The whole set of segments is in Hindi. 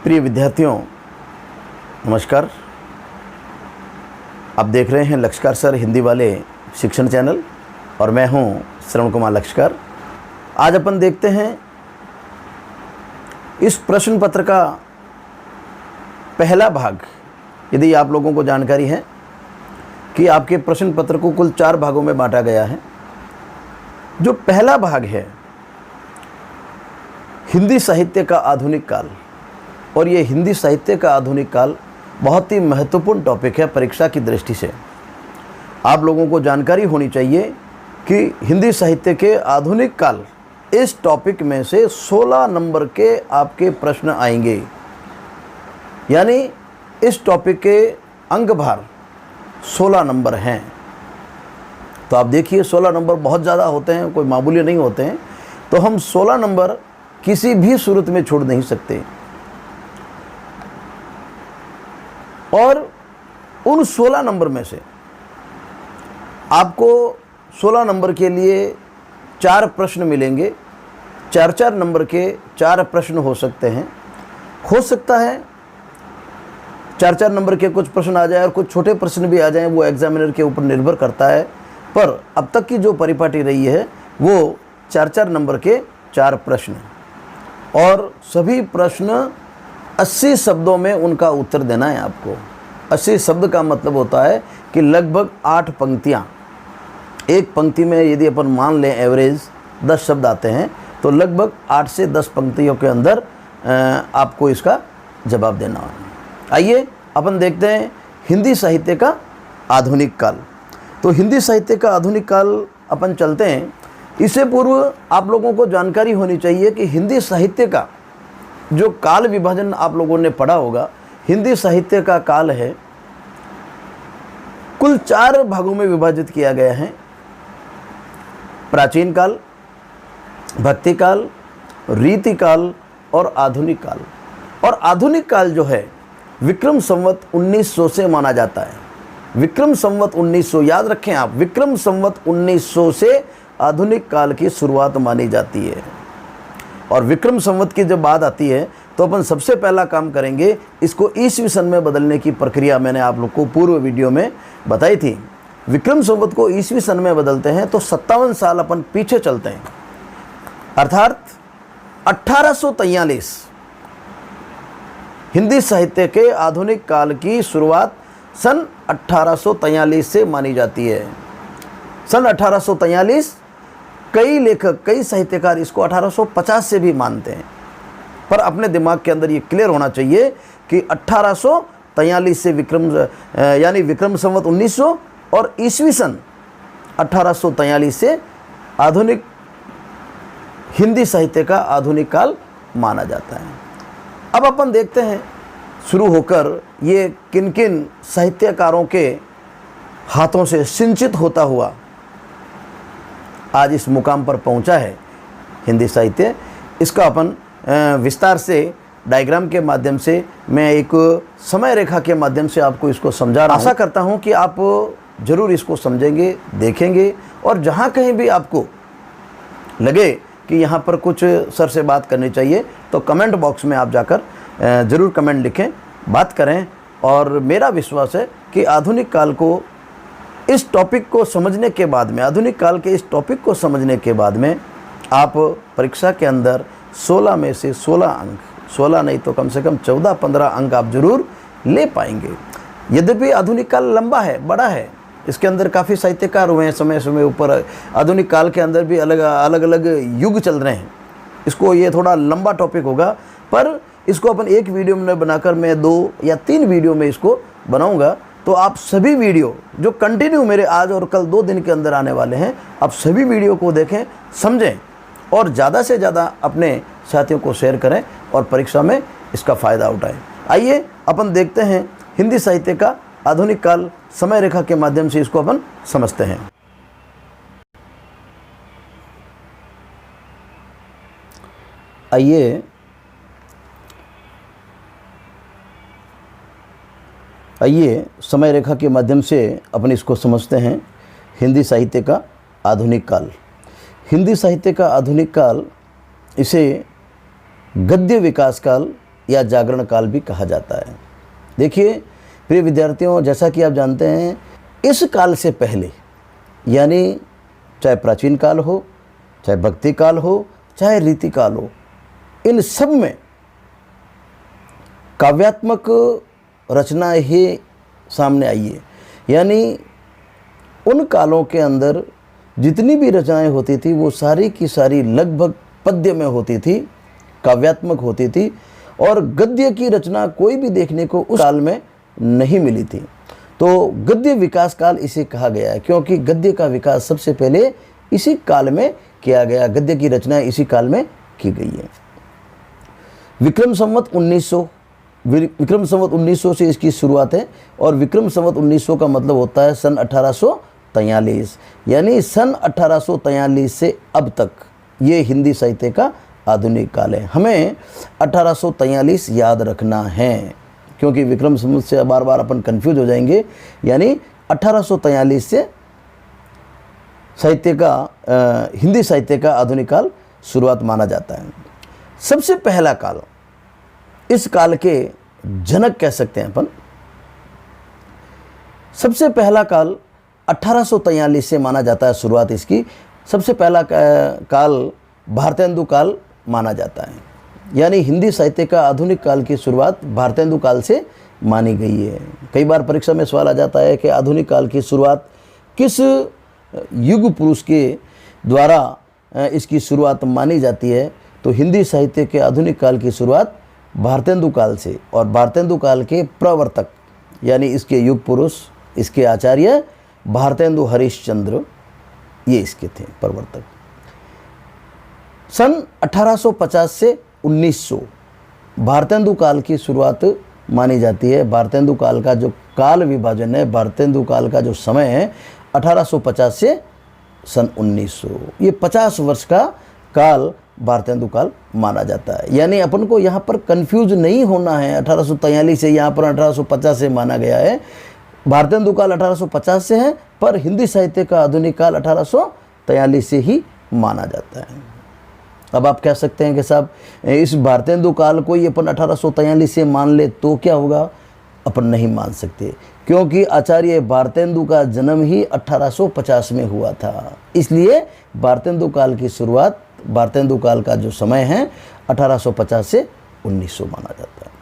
प्रिय विद्यार्थियों, नमस्कार। आप देख रहे हैं लक्ष्यकार सर हिंदी वाले शिक्षण चैनल और मैं हूं श्रवण कुमार लक्ष्यकार। आज अपन देखते हैं इस प्रश्न पत्र का पहला भाग। यदि आप लोगों को जानकारी है कि आपके प्रश्न पत्र को कुल 4 भागों में बांटा गया है। जो पहला भाग है हिंदी साहित्य का आधुनिक काल, और ये हिंदी साहित्य का आधुनिक काल बहुत ही महत्वपूर्ण टॉपिक है परीक्षा की दृष्टि से। आप लोगों को जानकारी होनी चाहिए कि हिंदी साहित्य के आधुनिक काल, इस टॉपिक में से 16 नंबर के आपके प्रश्न आएंगे। यानी इस टॉपिक के अंक भार 16 नंबर हैं। तो आप देखिए 16 नंबर बहुत ज़्यादा होते हैं, कोई मामूली नहीं होते हैं। तो हम 16 नंबर किसी भी सूरत में छोड़ नहीं सकते। और उन 16 नंबर में से आपको 16 नंबर के लिए 4 प्रश्न मिलेंगे। 4-4 नंबर के 4 प्रश्न हो सकते हैं। हो सकता है 4-4 नंबर के कुछ प्रश्न आ जाए और कुछ छोटे प्रश्न भी आ जाएं, वो एग्जामिनर के ऊपर निर्भर करता है। पर अब तक की जो परिपाटी रही है वो 4-4 नंबर के 4 प्रश्न, और सभी प्रश्न 80 शब्दों में उनका उत्तर देना है आपको। 80 शब्द का मतलब होता है कि लगभग 8 पंक्तियाँ। एक पंक्ति में यदि अपन मान लें एवरेज 10 शब्द आते हैं, तो लगभग 8 से 10 पंक्तियों के अंदर आपको इसका जवाब देना है। आइए अपन देखते हैं हिंदी साहित्य का आधुनिक काल। तो हिंदी साहित्य का आधुनिक काल अपन चलते हैं। इससे पूर्व आप लोगों को जानकारी होनी चाहिए कि हिंदी साहित्य का जो काल विभाजन आप लोगों ने पढ़ा होगा, हिंदी साहित्य का काल है कुल 4 भागों में विभाजित किया गया है। प्राचीन काल, भक्ति काल, रीति काल और आधुनिक काल। और आधुनिक काल जो है विक्रम संवत 1900 से माना जाता है। विक्रम संवत 1900 याद रखें आप, विक्रम संवत 1900 से आधुनिक काल की शुरुआत मानी जाती है। और विक्रम संवत की जब बात आती है तो अपन सबसे पहला काम करेंगे, इसको ईस्वी सन में बदलने की प्रक्रिया मैंने आप लोग को पूर्व वीडियो में बताई थी। विक्रम संवत को ईस्वी सन में बदलते हैं तो 57 साल अपन पीछे चलते हैं, अर्थात 1843। हिंदी साहित्य के आधुनिक काल की शुरुआत सन 1843 से मानी जाती है। सन 1843, कई लेखक, कई साहित्यकार इसको 1850 से भी मानते हैं। पर अपने दिमाग के अंदर ये क्लियर होना चाहिए कि 1843 से यानी विक्रम संवत 1900 और ईस्वी सन 1843 से आधुनिक हिंदी साहित्य का आधुनिक काल माना जाता है। अब अपन देखते हैं शुरू होकर ये किन किन साहित्यकारों के हाथों से सिंचित होता हुआ आज इस मुकाम पर पहुंचा है हिंदी साहित्य। इसका अपन विस्तार से डायग्राम के माध्यम से, मैं एक समय रेखा के माध्यम से आपको इसको समझा रहा हूँ। आशा करता हूँ कि आप ज़रूर इसको समझेंगे, देखेंगे, और जहाँ कहीं भी आपको लगे कि यहाँ पर कुछ सर से बात करनी चाहिए तो कमेंट बॉक्स में आप जाकर ज़रूर कमेंट लिखें, बात करें। और मेरा विश्वास है कि आधुनिक काल को, इस टॉपिक को समझने के बाद में, आधुनिक काल के इस टॉपिक को समझने के बाद में आप परीक्षा के अंदर 16 में से 16 अंक, 16 नहीं तो कम से कम 14-15 अंक आप जरूर ले पाएंगे। यद्यपि आधुनिक काल लंबा है, बड़ा है, इसके अंदर काफ़ी साहित्यकार हुए हैं समय समय ऊपर। आधुनिक काल के अंदर भी अलग अलग युग चल रहे हैं। इसको ये थोड़ा लंबा टॉपिक होगा, पर इसको अपन एक वीडियो में बनाकर मैं 2 या 3 वीडियो में इसको बनाऊँगा। तो आप सभी वीडियो जो कंटिन्यू मेरे आज और कल 2 दिन के अंदर आने वाले हैं, आप सभी वीडियो को देखें, समझें और ज़्यादा से ज़्यादा अपने साथियों को शेयर करें और परीक्षा में इसका फ़ायदा उठाएं। आइए अपन देखते हैं हिंदी साहित्य का आधुनिक काल, समय रेखा के माध्यम से इसको अपन समझते हैं। आइए समय रेखा के माध्यम से अपन इसको समझते हैं। हिंदी साहित्य का आधुनिक काल। हिंदी साहित्य का आधुनिक काल, इसे गद्य विकास काल या जागरण काल भी कहा जाता है। देखिए प्रिय विद्यार्थियों, जैसा कि आप जानते हैं, इस काल से पहले यानी चाहे प्राचीन काल हो, चाहे भक्ति काल हो, चाहे रीति काल हो, इन सब में काव्यात्मक रचनाएं ही सामने आई है। यानी उन कालों के अंदर जितनी भी रचनाएं होती थी वो सारी की सारी लगभग पद्य में होती थी, काव्यात्मक होती थी, और गद्य की रचना कोई भी देखने को उस काल में नहीं मिली थी। तो गद्य विकास काल इसे कहा गया है, क्योंकि गद्य का विकास सबसे पहले इसी काल में किया गया। गद्य की रचना इसी काल में की गई है। विक्रम संवत 1900 से इसकी शुरुआत है, और विक्रम संवत 1900 का मतलब होता है सन 1843। यानी सन 1843 से अब तक ये हिंदी साहित्य का आधुनिक काल है। हमें 1843 याद रखना है, क्योंकि विक्रम संवत से बार बार अपन कंफ्यूज हो जाएंगे। यानी 1843 से साहित्य का हिंदी साहित्य का आधुनिक काल शुरुआत माना जाता है। सबसे पहला काल, इस काल के जनक कह सकते हैं अपन, सबसे पहला काल 1843 से माना जाता है शुरुआत इसकी। सबसे पहला काल भारतेंदु काल माना जाता है। यानी हिंदी साहित्य का आधुनिक काल की शुरुआत भारतेंदु काल से मानी गई है। कई बार परीक्षा में सवाल आ जाता है कि आधुनिक काल की शुरुआत किस युग पुरुष के द्वारा इसकी शुरुआत मानी जाती है। तो हिंदी साहित्य के आधुनिक काल की शुरुआत भारतेंदु काल से, और भारतेंदु काल के प्रवर्तक यानी इसके युग पुरुष, इसके आचार्य भारतेंदु हरिश्चंद्र, ये इसके थे प्रवर्तक। सन 1850 से 1900 भारतेंदु काल की शुरुआत मानी जाती है। भारतेंदु काल का जो काल विभाजन है, भारतेंदु काल का जो समय है 1850 से सन 1900, ये 50 वर्ष का काल भारतेंदु काल माना जाता है। यानी अपन को यहाँ पर कंफ्यूज नहीं होना है। 1843 से यहाँ पर 1850 से माना गया है। भारतेंदु काल 1850 से है, पर हिंदी साहित्य का आधुनिक काल 1843 से ही माना जाता है। अब आप कह सकते हैं कि साहब इस भारतेंदु काल को ही अपन 1843 से मान ले तो क्या होगा? अपन नहीं मान सकते, क्योंकि आचार्य भारतेंदु का जन्म ही 1850 में हुआ था। इसलिए भारतेंदु काल की शुरुआत, भारतेंदु काल का जो समय है 1850 से 1900 माना जाता है।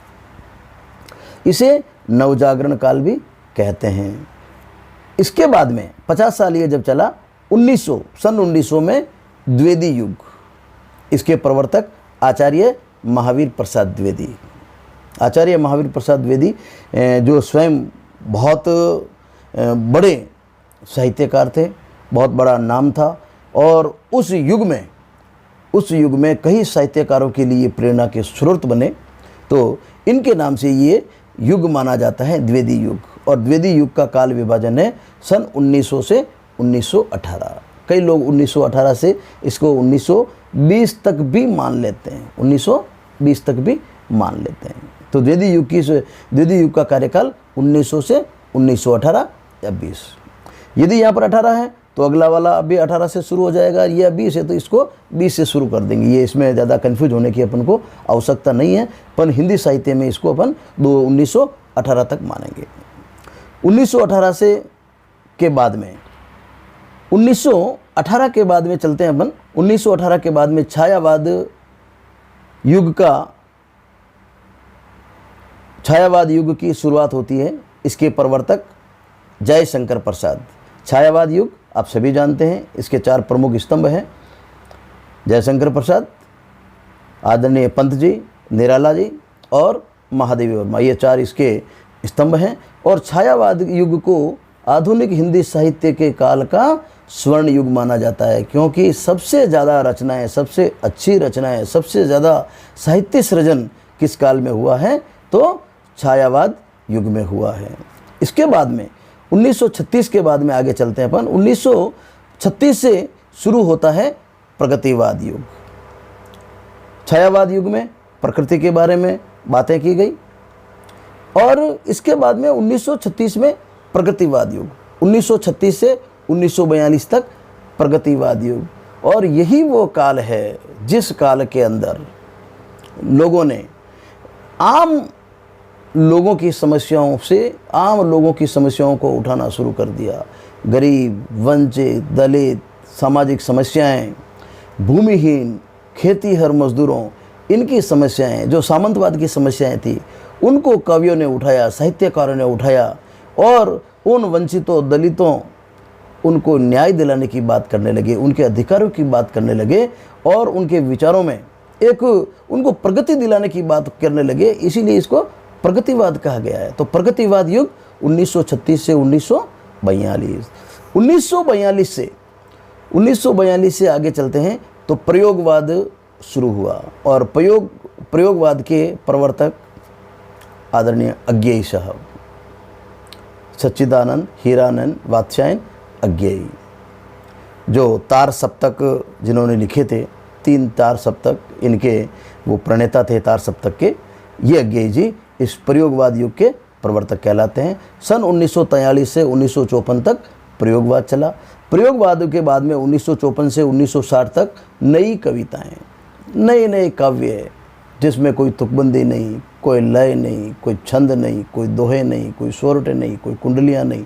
इसे नवजागरण काल भी कहते हैं। इसके बाद में 50 साल ये जब चला, 1900 सन 1900 में द्विवेदी युग, इसके प्रवर्तक आचार्य महावीर प्रसाद द्विवेदी। आचार्य महावीर प्रसाद द्विवेदी जो स्वयं बहुत बड़े साहित्यकार थे, बहुत बड़ा नाम था, और उस युग में कई साहित्यकारों के लिए प्रेरणा के स्रोत बने। तो इनके नाम से ये युग माना जाता है द्विवेदी युग। और द्विवेदी युग का काल विभाजन है सन 1900 से 1918। कई लोग 1918 से इसको 1920 तक भी मान लेते हैं, 1920 तक भी मान लेते हैं। तो द्विवेदी युग का कार्यकाल 1900 से 1918 या 20। यदि यहाँ पर 18 है तो अगला वाला अभी 18 से शुरू हो जाएगा, ये 20 है तो इसको 20 से शुरू कर देंगे। ये इसमें ज़्यादा कन्फ्यूज होने की अपन को आवश्यकता नहीं है, पर हिंदी साहित्य में इसको अपन 1918 तक मानेंगे। 1918 से के बाद में 1918 के बाद में चलते हैं अपन। 1918 के बाद में छायावाद युग की शुरुआत होती है। इसके प्रवर्तक जयशंकर प्रसाद। छायावाद युग आप सभी जानते हैं, इसके 4 प्रमुख स्तंभ हैं, जयशंकर प्रसाद, आदरणीय पंत जी, निराला जी और महादेवी वर्मा। ये 4 इसके स्तंभ हैं। और छायावाद युग को आधुनिक हिंदी साहित्य के काल का स्वर्ण युग माना जाता है, क्योंकि सबसे ज़्यादा रचनाएं, सबसे अच्छी रचनाएं, सबसे ज़्यादा साहित्य सृजन किस काल में हुआ है? तो छायावाद युग में हुआ है। इसके बाद में 1936 के बाद में आगे चलते हैं अपन। 1936 से शुरू होता है प्रगतिवाद युग। छायावाद युग में प्रकृति के बारे में बातें की गई, और इसके बाद में 1936 में प्रगतिवाद युग, 1936 से 1942 तक प्रगतिवाद युग। और यही वो काल है जिस काल के अंदर लोगों ने आम लोगों की समस्याओं से, आम लोगों की समस्याओं को उठाना शुरू कर दिया। गरीब, वंचित, दलित, सामाजिक समस्याएं, भूमिहीन, खेतीहर मजदूरों, इनकी समस्याएं, जो सामंतवाद की समस्याएं थी, उनको कवियों ने उठाया, साहित्यकारों ने उठाया और उन वंचितों, दलितों, उनको न्याय दिलाने की बात करने लगे, उनके अधिकारों की बात करने लगे और उनके विचारों में एक उनको प्रगति दिलाने की बात करने लगे। इसीलिए इसको प्रगतिवाद कहा गया है। तो प्रगतिवाद युग 1936 से 1942, 1942 से आगे चलते हैं तो प्रयोगवाद शुरू हुआ और प्रयोगवाद के प्रवर्तक आदरणीय अज्ञेय साहब, सच्चिदानंद हीरानंद वात्स्यायन अज्ञेय, जो तार सप्तक जिन्होंने लिखे थे, 3 तार सप्तक, इनके वो प्रणेता थे तार सप्तक के। ये अज्ञेय जी इस प्रयोगवाद युग के प्रवर्तक कहलाते हैं। सन 1943 से 1954 तक प्रयोगवाद चला। प्रयोगवाद के बाद में 1954 से 1960 तक नई कविताएं, नए नए काव्य, जिसमें कोई तुकबंदी नहीं, कोई लय नहीं, कोई छंद नहीं, कोई दोहे नहीं, कोई सोरठे नहीं, कोई कुंडलियाँ नहीं।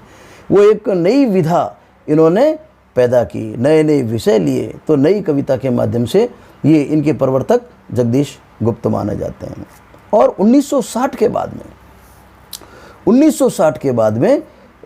वो एक नई विधा इन्होंने पैदा की, नए नए विषय लिए। तो नई कविता के माध्यम से ये इनके प्रवर्तक जगदीश गुप्त माने जाते हैं। और 1960 के बाद में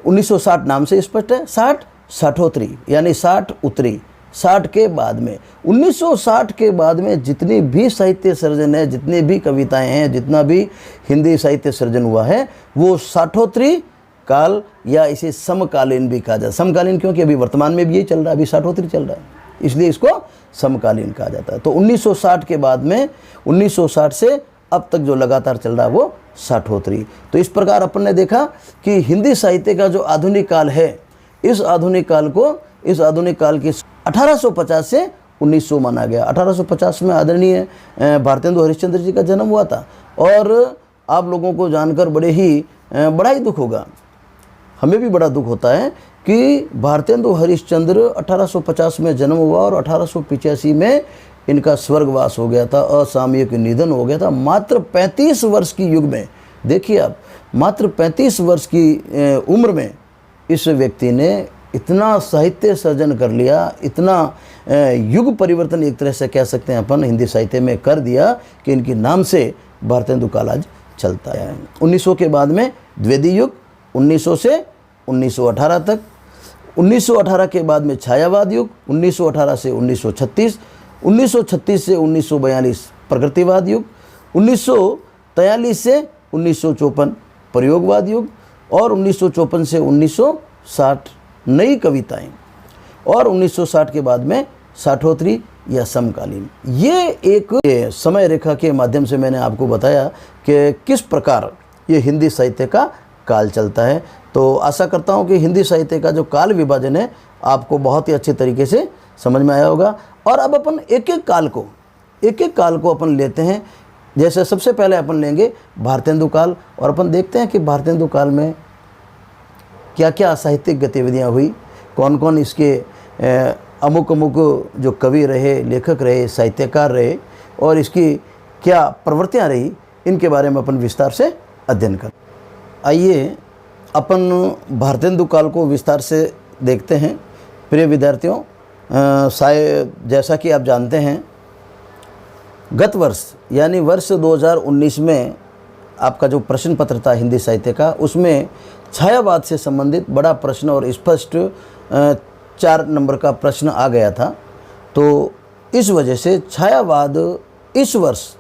1960 नाम से स्पष्ट है, 60 साठोत्री यानी 60 उत्तरी, 60 के बाद में 1960 के बाद में जितनी भी साहित्य सर्जन है, जितनी भी कविताएं हैं, जितना भी हिंदी साहित्य सर्जन हुआ है, वो साठोत्री काल या इसे समकालीन भी कहा जाता है। समकालीन क्योंकि अभी वर्तमान में भी यही चल रहा है, अभी साठोत्री चल रहा है, इसलिए इसको समकालीन कहा जाता है। तो 1960 के बाद में 1960 से अब तक जो लगातार चल रहा है वो साठोत्री। तो इस प्रकार अपन ने देखा कि हिंदी साहित्य का जो आधुनिक काल है, इस आधुनिक काल की 1850 से 1900 माना गया। 1850 में आदरणीय भारतेंदु हरिश्चंद्र जी का जन्म हुआ था। और आप लोगों को जानकर बड़ा ही दुख होगा, हमें भी बड़ा दुख होता है कि भारतेंदु हरिश्चंद्र 1850 में जन्म हुआ और 1885 में इनका स्वर्गवास हो गया था, असामयिक निधन हो गया था। मात्र 35 वर्ष की युग में, देखिए आप, मात्र 35 वर्ष की उम्र में इस व्यक्ति ने इतना साहित्य सर्जन कर लिया, इतना युग परिवर्तन एक तरह से कह सकते हैं अपन हिंदी साहित्य में कर दिया कि इनके नाम से भारतेंदु काल आज चलता है। 1900 के बाद में द्विवेदी युग, 1900 से 1918 तक, 1918 के बाद में छायावाद युग, 1918 से 1936, 1936 से 1942 प्रगतिवाद युग, 1943 से 1954 प्रयोगवाद युग और 1954 से 1960 नई कविताएं और 1960 के बाद में साठोत्री या समकालीन। ये एक समय रेखा के माध्यम से मैंने आपको बताया कि किस प्रकार ये हिंदी साहित्य का काल चलता है। तो आशा करता हूँ कि हिंदी साहित्य का जो काल विभाजन है आपको बहुत ही अच्छे तरीके से समझ में आया होगा। और अब अपन एक एक काल को अपन लेते हैं। जैसे सबसे पहले अपन लेंगे भारतेंदु काल और अपन देखते हैं कि भारतेंदु काल में क्या क्या साहित्यिक गतिविधियां हुई, कौन कौन इसके अमुक जो कवि रहे, लेखक रहे, साहित्यकार रहे और इसकी क्या प्रवृत्तियां रही, इनके बारे में अपन विस्तार से अध्ययन करें। आइए अपन भारतेंदु काल को विस्तार से देखते हैं। प्रिय विद्यार्थियों, जैसा कि आप जानते हैं, गत वर्ष यानी वर्ष 2019 में आपका जो प्रश्न पत्र था हिंदी साहित्य का, उसमें छायावाद से संबंधित बड़ा प्रश्न और स्पष्ट 4 नंबर का प्रश्न आ गया था। तो इस वजह से छायावाद इस वर्ष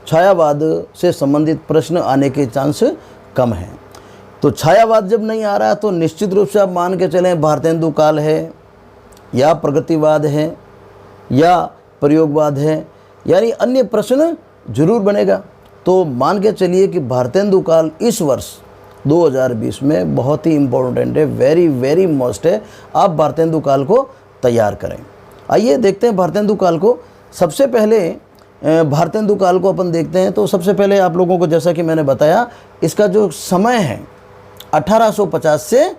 छायावाद से संबंधित प्रश्न आने के चांस कम हैं। तो छायावाद जब नहीं आ रहा है तो निश्चित रूप से आप मान के चलें भारतेंदु काल है या प्रगतिवाद है या प्रयोगवाद है, यानी अन्य प्रश्न जरूर बनेगा। तो मान के चलिए कि भारतेंदु काल इस वर्ष 2020 में बहुत ही इम्पोर्टेंट है, वेरी वेरी मस्ट है। आप भारतेंदु काल को तैयार करें। आइए देखते हैं भारतेंदु काल को। सबसे पहले भारतेंदु काल को अपन देखते हैं तो सबसे पहले आप लोगों को, जैसा कि मैंने बताया, इसका जो समय है 1850 से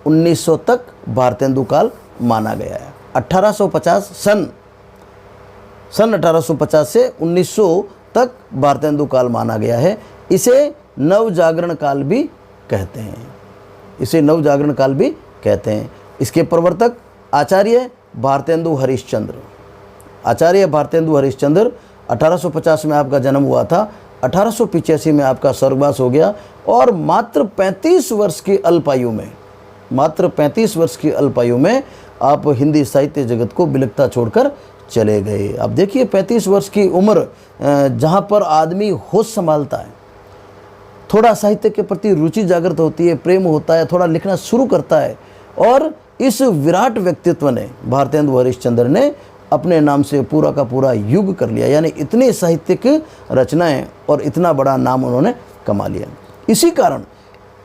1900 तक भारतेंदु काल माना गया है। 1850 सन 1850 से 1900 तक भारतेंदु काल माना गया है। इसे नवजागरण काल भी कहते हैं, इसे नवजागरण काल भी कहते हैं। इसके प्रवर्तक आचार्य भारतेंदु हरिश्चंद्र, आचार्य भारतेंदु हरिश्चंद्र 1850 में आपका जन्म हुआ था, 1885 में आपका स्वर्गवास हो गया और मात्र 35 वर्ष की अल्पायु में, मात्र 35 वर्ष की अल्पायु में आप हिंदी साहित्य जगत को बिलखता छोड़कर चले गए। अब देखिए 35 वर्ष की उम्र जहाँ पर आदमी होश संभालता है, थोड़ा साहित्य के प्रति रुचि जागृत होती है, प्रेम होता है, थोड़ा लिखना शुरू करता है और इस विराट व्यक्तित्व ने, भारतेंदु हरिश्चंद्र ने अपने नाम से पूरा का पूरा युग कर लिया, यानी इतनी साहित्यिक रचनाएं और इतना बड़ा नाम उन्होंने कमा लिया। इसी कारण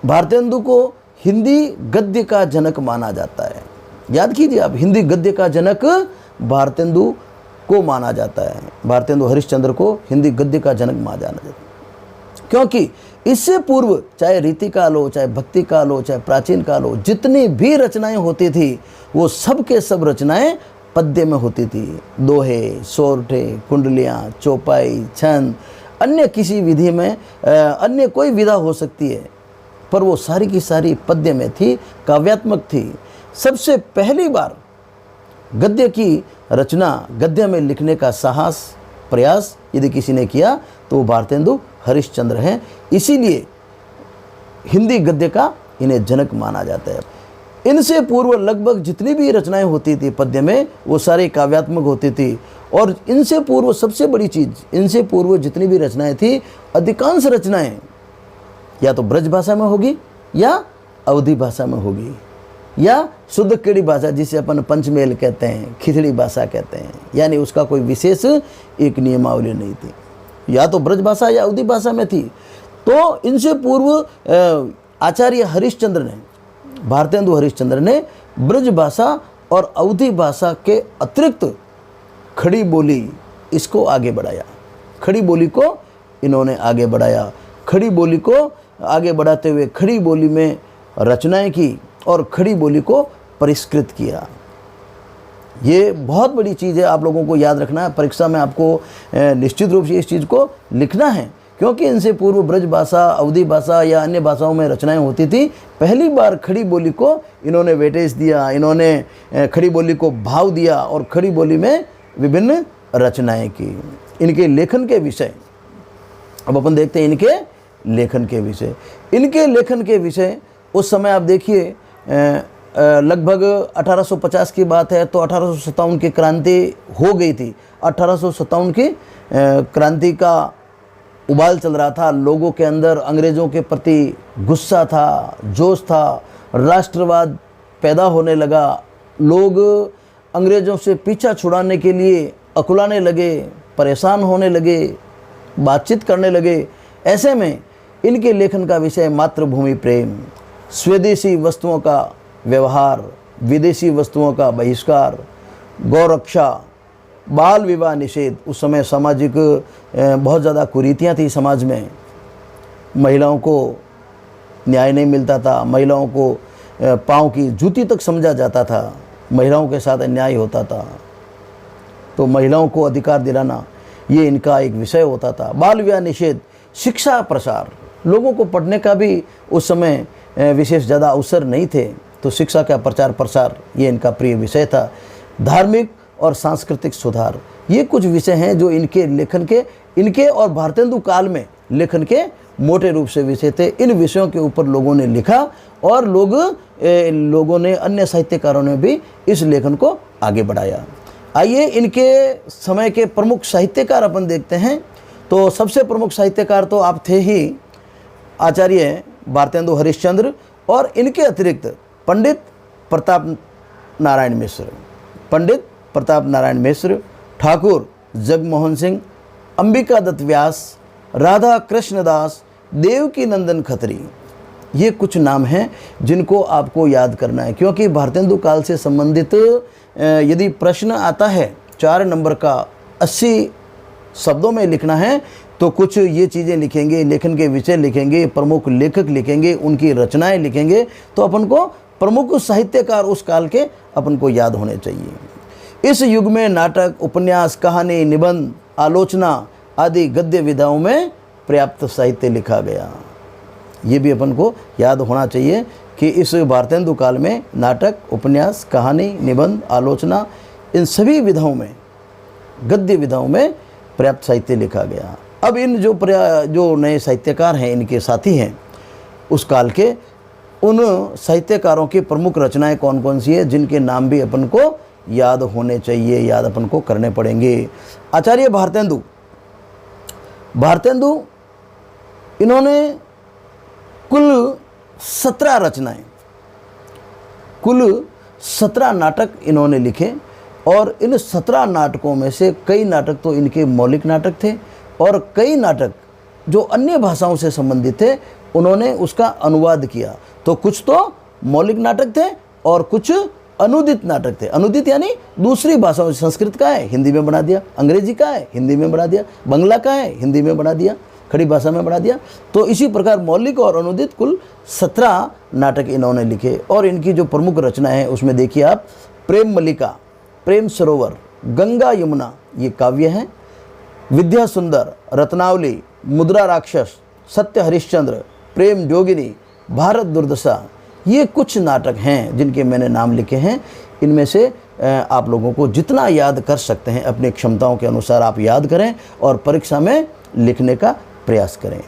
भारतेंदु को हिंदी गद्य का जनक माना जाता है। याद कीजिए आप, हिंदी गद्य का जनक भारतेंदु को माना जाता है, भारतेंदु हरिश्चंद्र को हिंदी गद्य का जनक माना जाता है, क्योंकि इससे पूर्व चाहे रीति काल हो, चाहे भक्ति काल हो, चाहे प्राचीन काल हो, जितनी भी रचनाएं होती थी वो सब के सब रचनाएं पद्य में होती थी। दोहे, सोरठे, कुंडलियाँ, चौपाई, छंद, अन्य किसी विधि में अन्य कोई विधा हो सकती है, पर वो सारी की सारी पद्य में थी, काव्यात्मक थी। सबसे पहली बार गद्य की रचना, गद्य में लिखने का साहस, प्रयास यदि किसी ने किया तो वो भारतेंदु हरिश्चंद्र हैं। इसीलिए हिंदी गद्य का इन्हें जनक माना जाता है। इनसे पूर्व लगभग जितनी भी रचनाएं होती थी पद्य में वो सारी काव्यात्मक होती थी, और इनसे पूर्व सबसे बड़ी चीज़, इनसे पूर्व जितनी भी रचनाएं थी अधिकांश रचनाएं या तो ब्रज भाषा में होगी या अवधी भाषा में होगी या शुद्ध केड़ी भाषा जिसे अपन पंचमेल कहते हैं, खिचड़ी भाषा कहते हैं, यानी उसका कोई विशेष एक नियमावली नहीं थी, या तो ब्रज भाषा या अवधी भाषा में थी। तो इनसे पूर्व आचार्य हरिश्चंद्र ने, भारतेंदु हरिश्चंद्र ने ब्रज भाषा और अवधी भाषा के अतिरिक्त खड़ी बोली इसको आगे बढ़ाया, खड़ी बोली को इन्होंने आगे बढ़ाया। खड़ी बोली को आगे बढ़ाते हुए खड़ी बोली में रचनाएं की और खड़ी बोली को परिष्कृत किया। ये बहुत बड़ी चीज़ है, आप लोगों को याद रखना है। परीक्षा में आपको निश्चित रूप से इस चीज़ को लिखना है, क्योंकि इनसे पूर्व ब्रज भाषा, अवधी भाषा या अन्य भाषाओं में रचनाएं होती थी। पहली बार खड़ी बोली को इन्होंने वेटेज दिया, इन्होंने खड़ी बोली को भाव दिया और खड़ी बोली में विभिन्न रचनाएं की। इनके लेखन के विषय अब अपन देखते हैं, इनके लेखन के विषय। इनके लेखन के विषय उस समय आप देखिए लगभग 1850 की बात है, तो 1857 की क्रांति हो गई थी। 1857 की क्रांति का उबाल चल रहा था, लोगों के अंदर अंग्रेज़ों के प्रति गुस्सा था, जोश था, राष्ट्रवाद पैदा होने लगा। लोग अंग्रेज़ों से पीछा छुड़ाने के लिए अकुलाने लगे, परेशान होने लगे, बातचीत करने लगे। ऐसे में इनके लेखन का विषय मातृभूमि प्रेम, स्वदेशी वस्तुओं का व्यवहार, विदेशी वस्तुओं का बहिष्कार, गौरक्षा, बाल विवाह निषेध। उस समय सामाजिक बहुत ज़्यादा कुरीतियाँ थी समाज में, महिलाओं को न्याय नहीं मिलता था, महिलाओं को पाँव की जूती तक समझा जाता था, महिलाओं के साथ अन्याय होता था, तो महिलाओं को अधिकार दिलाना ये इनका एक विषय होता था। बाल विवाह निषेध, शिक्षा प्रसार, लोगों को पढ़ने का भी उस समय विशेष ज़्यादा अवसर नहीं थे, तो शिक्षा का प्रचार प्रसार ये इनका प्रिय विषय था। धार्मिक और सांस्कृतिक सुधार, ये कुछ विषय हैं जो इनके लेखन के, इनके और भारतेंदु काल में लेखन के मोटे रूप से विषय थे। इन विषयों के ऊपर लोगों ने लिखा और लोगों ने, अन्य साहित्यकारों ने भी इस लेखन को आगे बढ़ाया। आइए इनके समय के प्रमुख साहित्यकार अपन देखते हैं। तो सबसे प्रमुख साहित्यकार तो आप थे ही आचार्य भारतेंदु हरिश्चंद्र, और इनके अतिरिक्त पंडित प्रताप नारायण मिश्र, पंडित प्रताप नारायण मिश्र, ठाकुर जगमोहन सिंह, अंबिका दत्त व्यास, राधा कृष्ण दास, देवकी नंदन खत्री, ये कुछ नाम हैं जिनको आपको याद करना है, क्योंकि भारतेंदु काल से संबंधित यदि प्रश्न आता है 4 नंबर का 80 शब्दों में लिखना है तो कुछ ये चीज़ें लिखेंगे, लेखन के विषय लिखेंगे, प्रमुख लेखक लिखेंगे, उनकी रचनाएं लिखेंगे, तो अपन को प्रमुख साहित्यकार उस काल के अपन को याद होने चाहिए। इस युग में नाटक, उपन्यास, कहानी, निबंध, आलोचना, आदि गद्य विधाओं में पर्याप्त साहित्य लिखा गया। ये भी अपन को याद होना चाहिए कि इस भारतेंदु काल में नाटक, उपन्यास, कहानी, निबंध, आलोचना, इन सभी विधाओं में, गद्य विधाओं में पर्याप्त साहित्य लिखा गया। अब इन जो नए साहित्यकार हैं, इनके साथी हैं उस काल के, उन साहित्यकारों की प्रमुख रचनाएं कौन कौन सी है, जिनके नाम भी अपन को याद होने चाहिए, याद अपन को करने पड़ेंगे। आचार्य भारतेंदु, इन्होंने कुल 17 रचनाएं, कुल 17 नाटक इन्होंने लिखे और इन 17 नाटकों में से कई नाटक तो इनके मौलिक नाटक थे और कई नाटक जो अन्य भाषाओं से संबंधित थे उन्होंने उसका अनुवाद किया। तो कुछ तो मौलिक नाटक थे और कुछ अनुदित नाटक थे। अनुदित यानी दूसरी भाषाओं से, संस्कृत का है हिंदी में बना दिया, अंग्रेजी का है हिंदी में बना दिया, बंगला का है हिंदी में बना दिया, खड़ी भाषा में बना दिया। तो इसी प्रकार मौलिक और अनुदित कुल 17 नाटक इन्होंने लिखे। और इनकी जो प्रमुख रचना है उसमें देखिए आप, प्रेम मल्लिका, प्रेम सरोवर, गंगा यमुना ये काव्य हैं, विद्या सुंदर, रत्नावली, मुद्रा राक्षस, सत्य हरिश्चंद्र, प्रेम जोगिनी, भारत दुर्दशा, ये कुछ नाटक हैं जिनके मैंने नाम लिखे हैं। इनमें से आप लोगों को जितना याद कर सकते हैं अपनी क्षमताओं के अनुसार आप याद करें और परीक्षा में लिखने का प्रयास करें।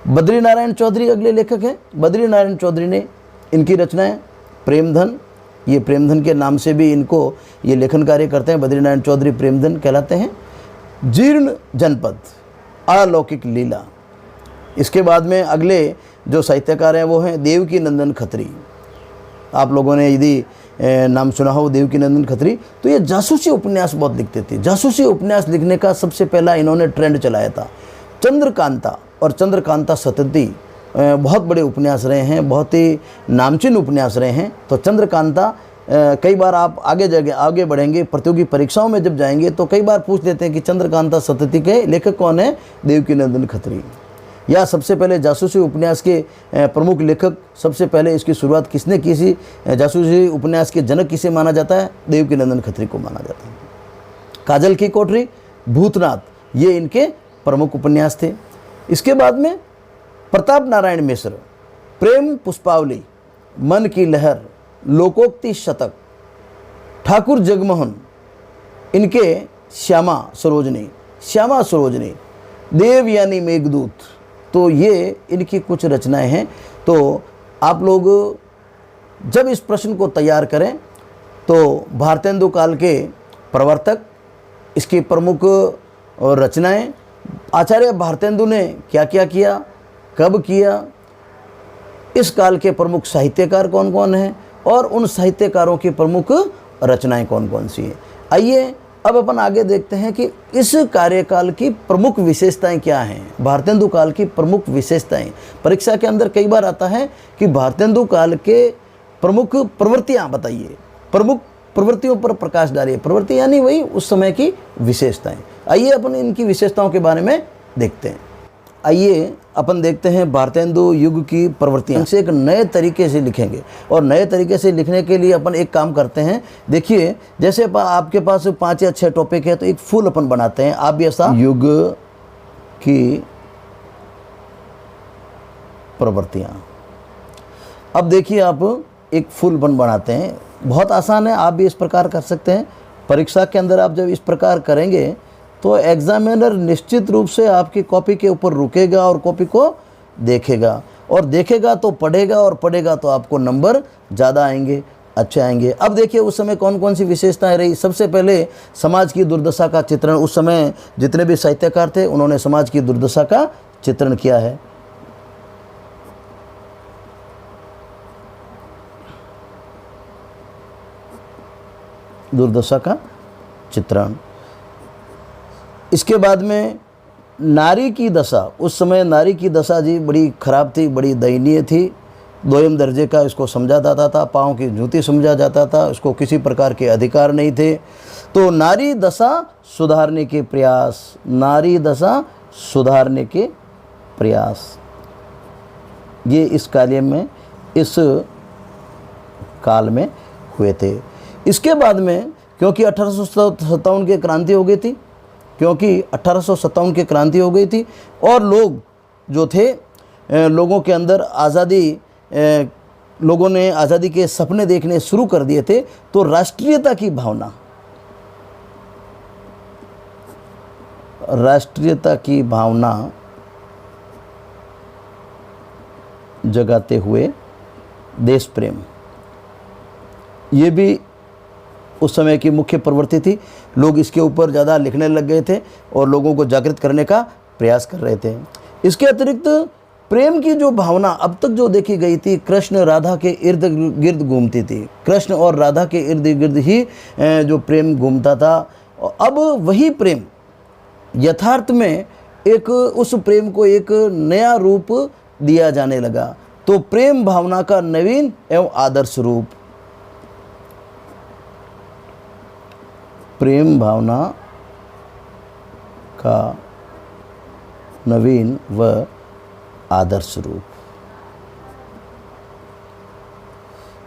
बद्री नारायण चौधरी अगले लेखक हैं। बद्री नारायण चौधरी ने, इनकी रचनाएं प्रेमधन, ये प्रेमधन के नाम से भी इनको ये लेखन कार्य करते हैं। बद्री नारायण चौधरी प्रेमधन कहलाते हैं। जीर्ण जनपद, अलौकिक लीला। इसके बाद में अगले जो साहित्यकार हैं वो हैं देवकी नंदन खत्री। आप लोगों ने यदि नाम सुना हो देवकी नंदन खत्री, तो ये जासूसी उपन्यास बहुत लिखते थे। जासूसी उपन्यास लिखने का सबसे पहला इन्होंने ट्रेंड चलाया था। चंद्रकांता और चंद्रकांता सतती बहुत बड़े उपन्यास रहे हैं, बहुत ही नामचीन उपन्यास रहे हैं। तो चंद्रकांता कई बार आप आगे बढ़ेंगे, प्रतियोगी परीक्षाओं में जब जाएंगे तो कई बार पूछ लेते हैं कि चंद्रकांता सतती के लेखक कौन है, देवकी नंदन खत्री। या सबसे पहले जासूसी उपन्यास के प्रमुख लेखक, सबसे पहले इसकी शुरुआत किसने की थी, जासूसी उपन्यास के जनक किसे माना जाता है, देवकी नंदन खत्री को माना जाता है। काजल की कोठरी, भूतनाथ, ये इनके प्रमुख उपन्यास थे। इसके बाद में प्रताप नारायण मिश्र, प्रेम पुष्पावली, मन की लहर, लोकोक्ति शतक, ठाकुर जगमोहन, इनके श्यामा सरोजनी, देव यानी मेघदूत। तो ये इनकी कुछ रचनाएं हैं। तो आप लोग जब इस प्रश्न को तैयार करें तो भारतेंदु काल के प्रवर्तक, इसकी प्रमुख रचनाएं, आचार्य भारतेंदु ने क्या क्या किया, कब किया, इस काल के प्रमुख साहित्यकार कौन कौन हैं और उन साहित्यकारों की प्रमुख रचनाएं कौन कौन सी हैं। आइए अब अपन आगे देखते हैं कि इस कार्यकाल की प्रमुख विशेषताएं क्या हैं। भारतेंदु काल की प्रमुख विशेषताएं परीक्षा के अंदर कई बार आता है कि भारतेंदु काल के प्रमुख प्रवृत्तियां बताइए, प्रमुख प्रवृत्तियों पर प्रकाश डालिए। प्रवृत्ति यानी वही उस समय की विशेषताएं। आइए अपन इनकी विशेषताओं के बारे में देखते हैं। आइए अपन देखते हैं भारतेंदु युग की प्रवृत्तियां से एक नए तरीके से लिखेंगे। और नए तरीके से लिखने के लिए अपन एक काम करते हैं, देखिए जैसे आपके पास 5 या 6 टॉपिक है तो एक फुल अपन बनाते हैं। आप भी ऐसा युग की प्रवृत्तियां, अब देखिए आप एक फुल बनाते हैं, बहुत आसान है, आप भी इस प्रकार कर सकते हैं। परीक्षा के अंदर आप जब इस प्रकार करेंगे तो एग्जामिनर निश्चित रूप से आपकी कॉपी के ऊपर रुकेगा और कॉपी को देखेगा, और देखेगा तो पढ़ेगा, और पढ़ेगा तो आपको नंबर ज़्यादा आएंगे, अच्छे आएंगे। अब देखिए उस समय कौन कौन सी विशेषताएं रही। सबसे पहले समाज की दुर्दशा का चित्रण, उस समय जितने भी साहित्यकार थे उन्होंने समाज की दुर्दशा का चित्रण किया है। दुर्दशा का चित्रण। इसके बाद में नारी की दशा, उस समय नारी की दशा जी बड़ी खराब थी, बड़ी दयनीय थी। 2वें दर्जे का इसको समझा जाता था, पाँव की जूती समझा जाता था, इसको किसी प्रकार के अधिकार नहीं थे। तो नारी दशा सुधारने के प्रयास, नारी दशा सुधारने के प्रयास, ये इस कार्य में, इस काल में हुए थे। इसके बाद में क्योंकि 1857 की क्रांति हो गई थी, क्योंकि 1857 की क्रांति हो गई थी और लोग जो थे, लोगों के अंदर आज़ादी, लोगों ने आज़ादी के सपने देखने शुरू कर दिए थे। तो राष्ट्रीयता की भावना जगाते हुए देश प्रेम, ये भी उस समय की मुख्य प्रवृत्ति थी। लोग इसके ऊपर ज़्यादा लिखने लग गए थे और लोगों को जागृत करने का प्रयास कर रहे थे। इसके अतिरिक्त प्रेम की जो भावना अब तक जो देखी गई थी, कृष्ण राधा के इर्द गिर्द घूमती थी। कृष्ण और राधा के इर्द गिर्द ही जो प्रेम घूमता था। अब वही प्रेम यथार्थ में उस प्रेम को एक नया रूप दिया जाने लगा। तो प्रेम भावना का नवीन एवं आदर्श रूप, प्रेम भावना का नवीन व आदर्श रूप।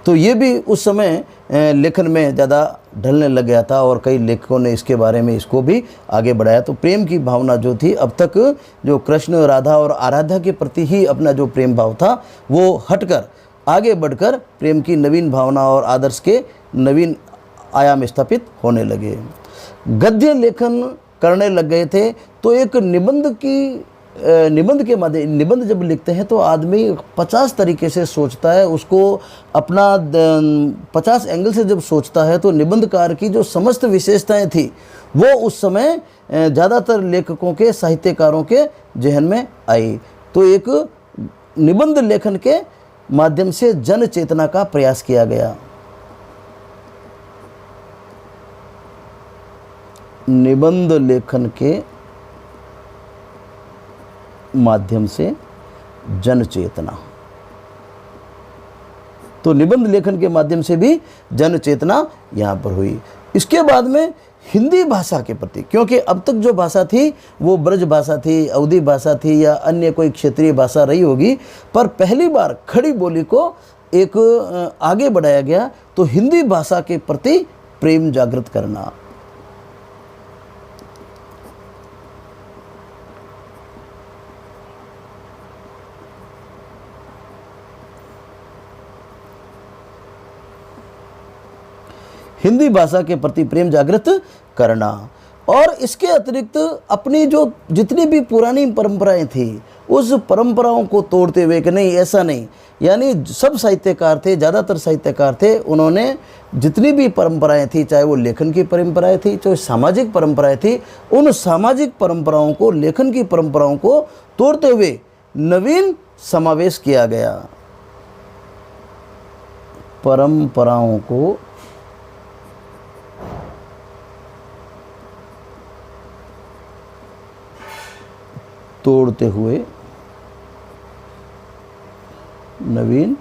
तो ये भी उस समय लेखन में ज़्यादा ढलने लग गया था और कई लेखकों ने इसके बारे में इसको भी आगे बढ़ाया। तो प्रेम की भावना जो थी, अब तक जो कृष्ण, राधा और आराध्या के प्रति ही अपना जो प्रेम भाव था वो हटकर आगे बढ़कर प्रेम की नवीन भावना और आदर्श के नवीन आयाम स्थापित होने लगे। गद्य लेखन करने लग गए थे। तो एक निबंध के माध्यम, निबंध जब लिखते हैं तो आदमी 50 तरीके से सोचता है, उसको अपना 50 एंगल से जब सोचता है। तो निबंधकार की जो समस्त विशेषताएं थी वो उस समय ज़्यादातर लेखकों के, साहित्यकारों के जहन में आई। तो एक निबंध लेखन के माध्यम से जन चेतना का प्रयास किया गया। निबंध लेखन के माध्यम से जन चेतना, तो निबंध लेखन के माध्यम से भी जन चेतना यहाँ पर हुई। इसके बाद में हिंदी भाषा के प्रति, क्योंकि अब तक जो भाषा थी वो ब्रज भाषा थी, अवधी भाषा थी या अन्य कोई क्षेत्रीय भाषा रही होगी, पर पहली बार खड़ी बोली को एक आगे बढ़ाया गया। तो हिंदी भाषा के प्रति प्रेम जागृत करना, हिंदी भाषा के प्रति प्रेम जागृत करना। और इसके अतिरिक्त अपनी जो जितनी भी पुरानी परंपराएं थी उस परंपराओं को तोड़ते हुए कि नहीं, ऐसा नहीं, यानी सब साहित्यकार थे, ज़्यादातर साहित्यकार थे, उन्होंने जितनी भी परंपराएं थी, चाहे वो लेखन की परंपराएं थी, चाहे सामाजिक परंपराएं थी, उन सामाजिक परंपराओं को, लेखन की परंपराओं को तोड़ते हुए नवीन समावेश किया गया। परंपराओं को तोड़ते हुए नवीन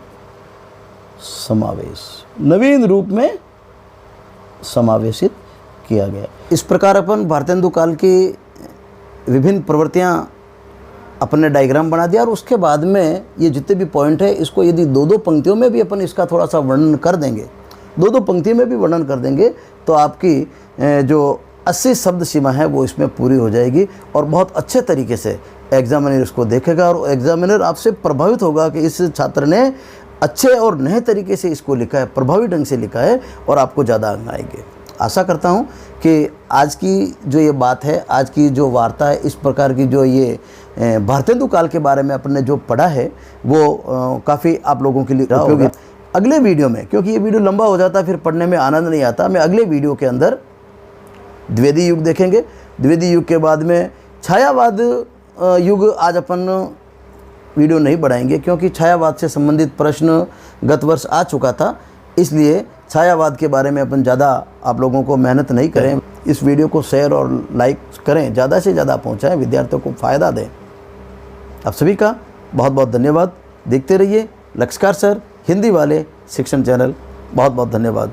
समावेश, नवीन रूप में समावेशित किया गया। इस प्रकार अपन भारतेंदु काल की विभिन्न प्रवृत्तियां अपने डायग्राम बना दिया और उसके बाद में ये जितने भी पॉइंट है इसको यदि दो दो पंक्तियों में भी अपन इसका थोड़ा सा वर्णन कर देंगे, दो दो पंक्तियों में भी वर्णन कर देंगे, तो आपकी जो 80 शब्द सीमा है वो इसमें पूरी हो जाएगी और बहुत अच्छे तरीके से एग्जामिनर इसको देखेगा और एग्जामिनर आपसे प्रभावित होगा कि इस छात्र ने अच्छे और नए तरीके से इसको लिखा है, प्रभावी ढंग से लिखा है और आपको ज़्यादा अंक आएंगे। आशा करता हूँ कि आज की जो ये बात है, आज की जो वार्ता है, इस प्रकार की जो ये भारतेंदु काल के बारे में अपने जो पढ़ा है वो काफ़ी आप लोगों के लिए उपयोगी। अगले वीडियो में, क्योंकि ये वीडियो लंबा हो जाता है फिर पढ़ने में आनंद नहीं आता, मैं अगले वीडियो के अंदर द्विवेदी युग देखेंगे। द्विवेदी युग के बाद में छायावाद युग आज अपन वीडियो नहीं बढ़ाएंगे, क्योंकि छायावाद से संबंधित प्रश्न गत वर्ष आ चुका था, इसलिए छायावाद के बारे में अपन ज़्यादा आप लोगों को मेहनत नहीं करें। इस वीडियो को शेयर और लाइक करें, ज़्यादा से ज़्यादा पहुँचाएँ, विद्यार्थियों को फ़ायदा दें। आप सभी का बहुत बहुत धन्यवाद। देखते रहिए लक्ष्यकार सर हिंदी वाले शिक्षण चैनल। बहुत बहुत धन्यवाद।